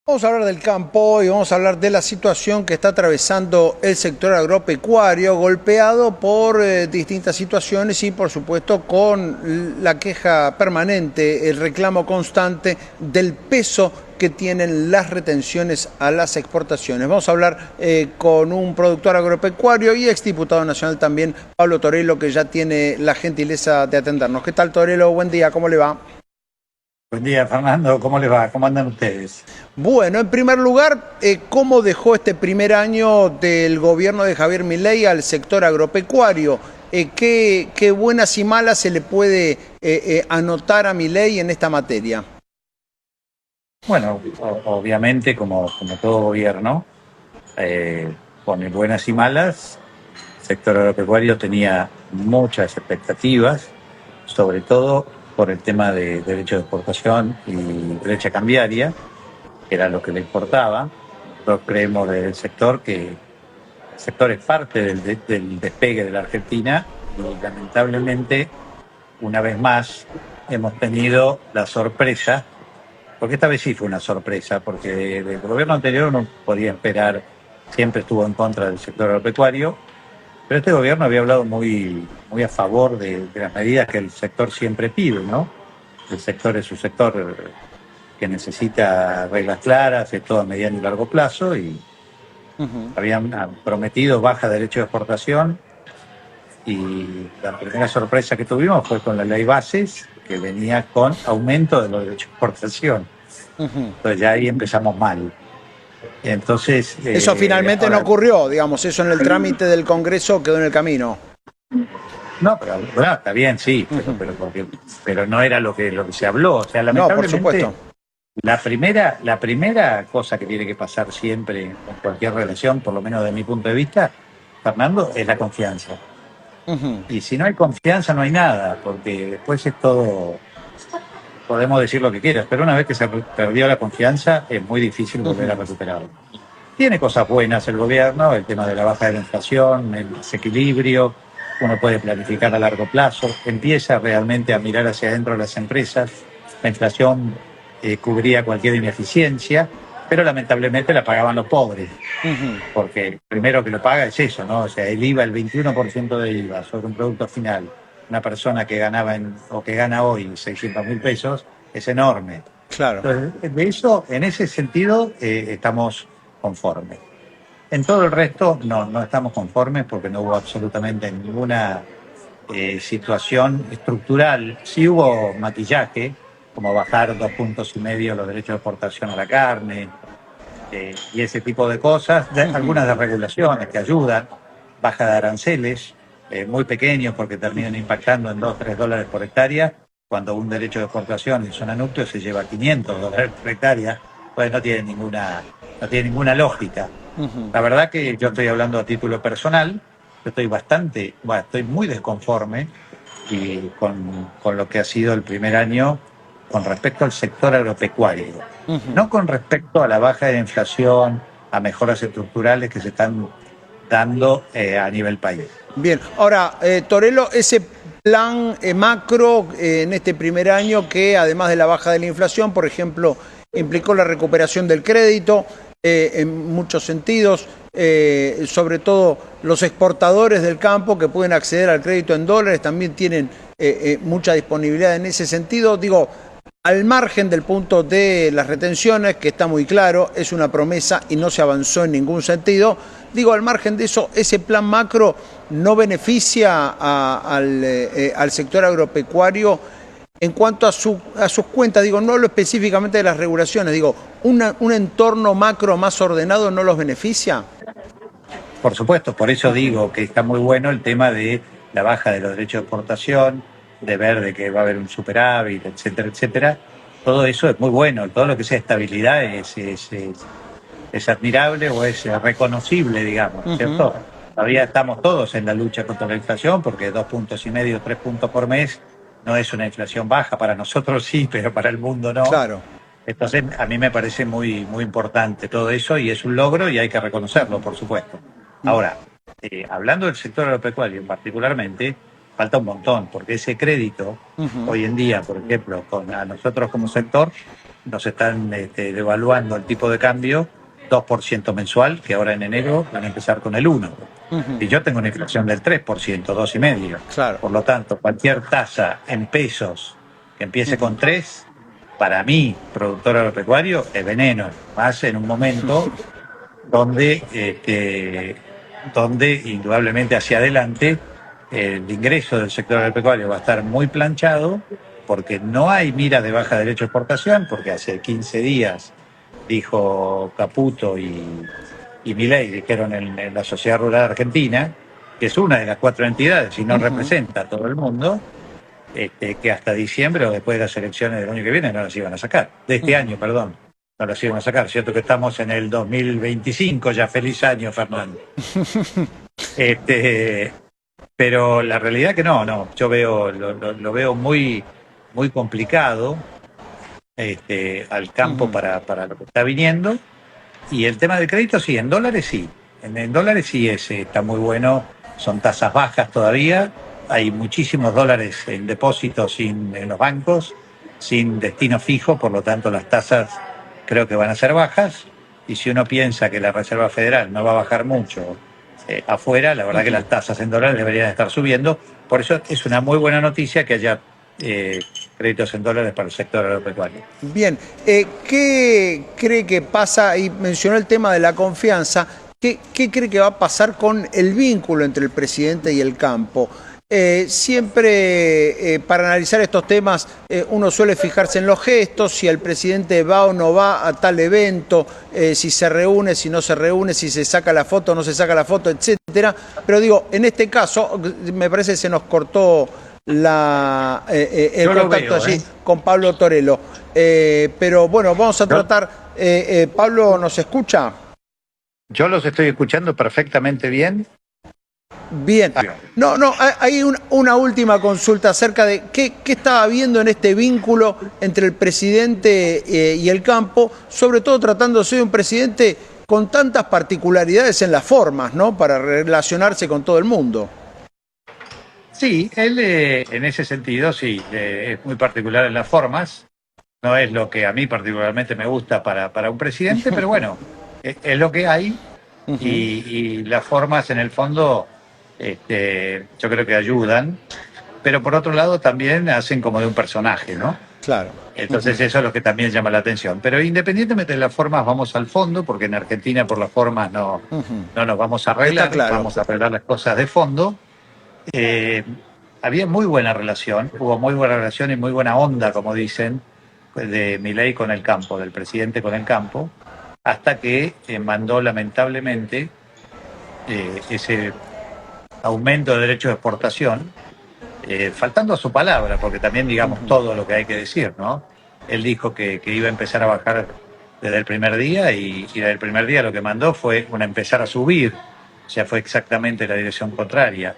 Vamos a hablar del campo y vamos a hablar de la situación que está atravesando el sector agropecuario, golpeado por distintas situaciones y por supuesto con la queja permanente, el reclamo constante del peso que tienen las retenciones a las exportaciones. Vamos a hablar con un productor agropecuario y exdiputado nacional también, Pablo Torello, que ya tiene la gentileza de atendernos. ¿Qué tal, Torello? Buen día, ¿cómo le va? Buen día, Fernando. ¿Cómo les va? ¿Cómo andan ustedes? Bueno, en primer lugar, ¿cómo dejó este primer año del gobierno de Javier Milei al sector agropecuario? ¿Qué buenas y malas se le puede anotar a Milei en esta materia? Bueno, obviamente, como todo gobierno, eh, con buenas y malas, el sector agropecuario tenía muchas expectativas, sobre todo por el tema de derecho de exportación y brecha cambiaria, que era lo que le importaba. Nosotros creemos del sector que el sector es parte del despegue de la Argentina y lamentablemente, una vez más, hemos tenido la sorpresa. Porque esta vez sí fue una sorpresa, porque del gobierno anterior uno podía esperar, siempre estuvo en contra del sector agropecuario, pero este gobierno había hablado muy a favor de las medidas que el sector siempre pide, ¿no? El sector es un sector que necesita reglas claras, de todo a mediano y largo plazo, y Ujú. habían prometido baja de derecho de exportación, y la primera sorpresa que tuvimos fue con la ley Bases, que venía con aumento de los derechos de exportación. Ujú. Entonces ya ahí empezamos mal. Entonces, Eso finalmente no ahora, ocurrió, digamos, eso en el trámite del Congreso quedó en el camino. no, pero bueno, está bien, sí, Ujú. pero no era lo que se habló. O sea, No, por lamentablemente, supuesto. la primera cosa que tiene que pasar siempre en cualquier relación, por lo menos de mi punto de vista, Fernando, es la confianza. Ujú. Y si no hay confianza, no hay nada, porque después es todo, podemos decir lo que quieras, pero una vez que se perdió la confianza, es muy difícil volver a Ujú. recuperarla. Tiene cosas buenas el gobierno, el tema de la baja de la inflación, el desequilibrio, uno puede planificar a largo plazo, empieza realmente a mirar hacia adentro de las empresas, la inflación cubría cualquier ineficiencia, pero lamentablemente la pagaban los pobres, Ujú. porque el primero que lo paga es eso, ¿no? O sea, el IVA, el 21% de IVA sobre un producto final, una persona que ganaba o que gana hoy 600.000 pesos, es enorme. Claro. Entonces, de eso, en ese sentido, estamos conformes. En todo el resto no estamos conformes porque no hubo absolutamente ninguna situación estructural. Sí hubo matillaje, como bajar 2,5 puntos los derechos de exportación a la carne y ese tipo de cosas, Ujú. algunas de regulaciones que ayudan, baja de aranceles, muy pequeños porque terminan impactando en 2 o 3 dólares por hectárea, cuando un derecho de exportación en zona núcleo se lleva 500 dólares por hectárea, pues no tiene ninguna lógica. Ujú. La verdad que yo estoy hablando a título personal, yo estoy muy desconforme y con lo que ha sido el primer año con respecto al sector agropecuario, Ujú. no con respecto a la baja de la inflación, a mejoras estructurales que se están dando a nivel país. Bien, ahora, Torello, ese plan macro en este primer año que además de la baja de la inflación, por ejemplo, implicó la recuperación del crédito en muchos sentidos, sobre todo los exportadores del campo que pueden acceder al crédito en dólares también tienen mucha disponibilidad en ese sentido. Digo, al margen del punto de las retenciones, que está muy claro, es una promesa y no se avanzó en ningún sentido. Digo, al margen de eso, ese plan macro no beneficia al sector agropecuario en cuanto a sus cuentas. Digo, no hablo específicamente de las regulaciones, digo, un entorno macro más ordenado no los beneficia. Por supuesto, por eso digo que está muy bueno el tema de la baja de los derechos de exportación, de ver de que va a haber un superávit, etcétera, etcétera. Todo eso es muy bueno, todo lo que sea estabilidad es admirable o es reconocible, digamos, ¿no es Ujú. cierto? Todavía estamos todos en la lucha contra la inflación porque 2,5 puntos, 3 puntos por mes no es una inflación baja, para nosotros sí, pero para el mundo no. Claro. Entonces, a mí me parece muy importante todo eso y es un logro y hay que reconocerlo, por supuesto. Ahora, hablando del sector agropecuario particularmente, falta un montón, porque ese crédito, Ujú. hoy en día, por ejemplo, a nosotros como sector, nos están devaluando el tipo de cambio 2% mensual, que ahora en enero van a empezar con el 1%. Y yo tengo una inflación del 3%, 2,5%. Claro. Por lo tanto, cualquier tasa en pesos que empiece con 3, para mí, productor agropecuario, es veneno. Más en un momento donde indudablemente hacia adelante el ingreso del sector agropecuario va a estar muy planchado porque no hay miras de baja derecho de exportación, porque hace 15 días dijo Caputo y Milei, dijeron en la Sociedad Rural Argentina, que es una de las 4 entidades y no representa a todo el mundo, que hasta diciembre o después de las elecciones del año que viene no las iban a sacar, de este año, perdón, no las iban a sacar. Cierto que estamos en el 2025, ya feliz año, Fernando. Pero la realidad que no, yo lo veo muy, muy complicado al campo para lo que está viniendo. Y el tema del crédito, sí, en dólares sí. En dólares sí está muy bueno, son tasas bajas todavía, hay muchísimos dólares en depósitos en los bancos, sin destino fijo, por lo tanto las tasas creo que van a ser bajas. Y si uno piensa que la Reserva Federal no va a bajar mucho afuera, la verdad que las tasas en dólares deberían estar subiendo. Por eso es una muy buena noticia que haya créditos en dólares para el sector agropecuario. Bien, ¿qué cree que pasa? Y mencionó el tema de la confianza. ¿Qué cree que va a pasar con el vínculo entre el presidente y el campo? Siempre para analizar estos temas uno suele fijarse en los gestos, si el presidente va o no va a tal evento, si se reúne, si no se reúne, si se saca la foto o no se saca la foto, etcétera. Pero digo, en este caso me parece que se nos cortó el contacto allí con Pablo Torello. Pero bueno, vamos a tratar. Pablo, ¿nos escucha? Yo los estoy escuchando perfectamente bien. Bien. No, hay una última consulta acerca de qué estaba viendo en este vínculo entre el presidente y el campo, sobre todo tratándose de un presidente con tantas particularidades en las formas, ¿no? Para relacionarse con todo el mundo. Sí, él en ese sentido sí, es muy particular en las formas. No es lo que a mí particularmente me gusta para un presidente, pero bueno, es lo que hay. Y las formas en el fondo yo creo que ayudan, pero por otro lado también hacen como de un personaje, ¿no? Claro. Entonces eso es lo que también llama la atención. Pero independientemente de las formas, vamos al fondo, porque en Argentina por las formas no nos vamos a arreglar, claro. Vamos a arreglar las cosas de fondo. Había muy buena relación, hubo muy buena relación y muy buena onda, como dicen, de Milei con el campo, del presidente con el campo, hasta que mandó lamentablemente ese aumento de derechos de exportación, faltando a su palabra, porque también digamos todo lo que hay que decir, ¿no? Él dijo que iba a empezar a bajar desde el primer día y desde el primer día lo que mandó fue empezar a subir, o sea, fue exactamente la dirección contraria.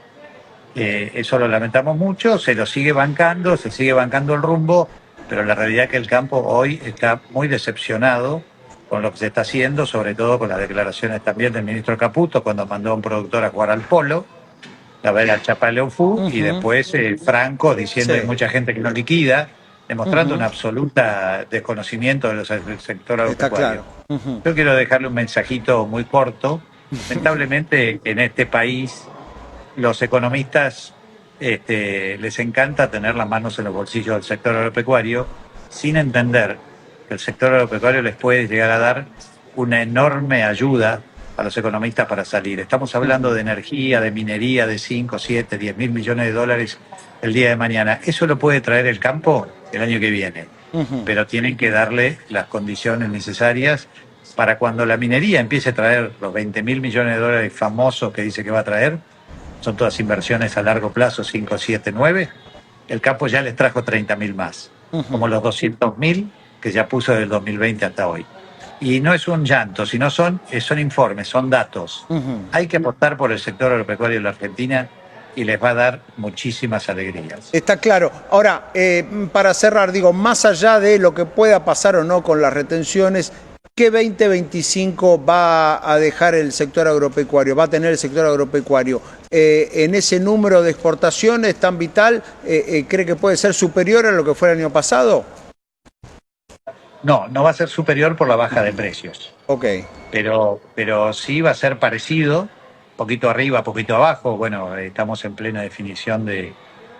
Eso lo lamentamos mucho, se sigue bancando el rumbo, pero la realidad es que el campo hoy está muy decepcionado con lo que se está haciendo, sobre todo con las declaraciones también del ministro Caputo cuando mandó a un productor a jugar al polo, a ver al Chapaleufú, y después Franco diciendo que hay mucha gente que no liquida, demostrando un absoluta desconocimiento del sector agropecuario. Claro. Yo quiero dejarle un mensajito muy corto. Lamentablemente en este país los economistas les encanta tener las manos en los bolsillos del sector agropecuario sin entender que el sector agropecuario les puede llegar a dar una enorme ayuda a los economistas para salir. Estamos hablando de energía, de minería, de 5, 7, 10 mil millones de dólares el día de mañana. Eso lo puede traer el campo el año que viene, pero tienen que darle las condiciones necesarias para cuando la minería empiece a traer los 20 mil millones de dólares famosos que dice que va a traer. Son todas inversiones a largo plazo, 5, 7, 9. El campo ya les trajo 30.000 más, como los 200.000 que ya puso desde el 2020 hasta hoy. Y no es un llanto, sino son informes, son datos. Hay que apostar por el sector agropecuario de la Argentina y les va a dar muchísimas alegrías. Está claro. Ahora, para cerrar, digo, más allá de lo que pueda pasar o no con las retenciones, ¿qué 2025 va a dejar el sector agropecuario? ¿Va a tener el sector agropecuario? En ese número de exportaciones tan vital, ¿cree que puede ser superior a lo que fue el año pasado? No, no va a ser superior por la baja de precios, Ok. pero sí va a ser parecido, poquito arriba, poquito abajo. Bueno, estamos en plena definición de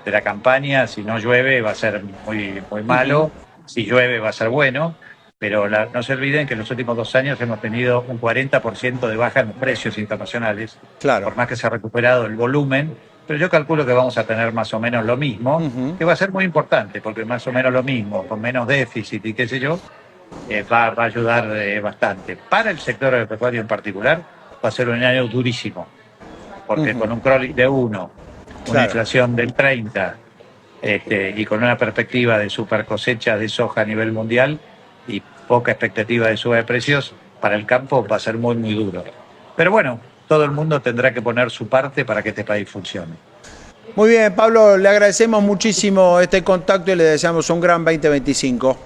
la campaña. Si no llueve va a ser muy, muy Ujú. malo, si llueve va a ser bueno, pero no se olviden que en los últimos 2 años hemos tenido un 40% de baja en los precios internacionales, Claro. por más que se ha recuperado el volumen, pero yo calculo que vamos a tener más o menos lo mismo, Ujú. que va a ser muy importante, porque más o menos lo mismo, con menos déficit y qué sé yo, va a ayudar bastante. Para el sector agropecuario en particular, va a ser un año durísimo, porque Ujú. con un crawling de 1, una Claro. inflación del 30, y con una perspectiva de super cosecha de soja a nivel mundial y poca expectativa de suba de precios, para el campo va a ser muy, muy duro. Pero bueno, todo el mundo tendrá que poner su parte para que este país funcione. Muy bien, Pablo, le agradecemos muchísimo este contacto y le deseamos un gran 2025.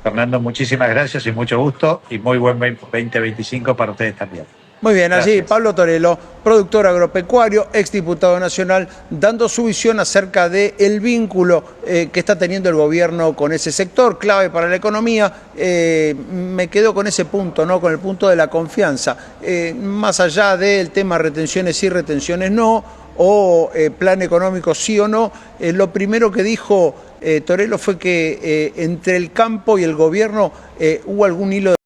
Fernando, muchísimas gracias y mucho gusto y muy buen 2025 para ustedes también. Muy bien, allí Gracias. Pablo Torello, productor agropecuario, exdiputado nacional, dando su visión acerca del vínculo que está teniendo el gobierno con ese sector, clave para la economía. Me quedo con ese punto, ¿no? Con el punto de la confianza. Más allá del tema retenciones sí, retenciones no, o plan económico sí o no, lo primero que dijo Torello fue que entre el campo y el gobierno hubo algún hilo de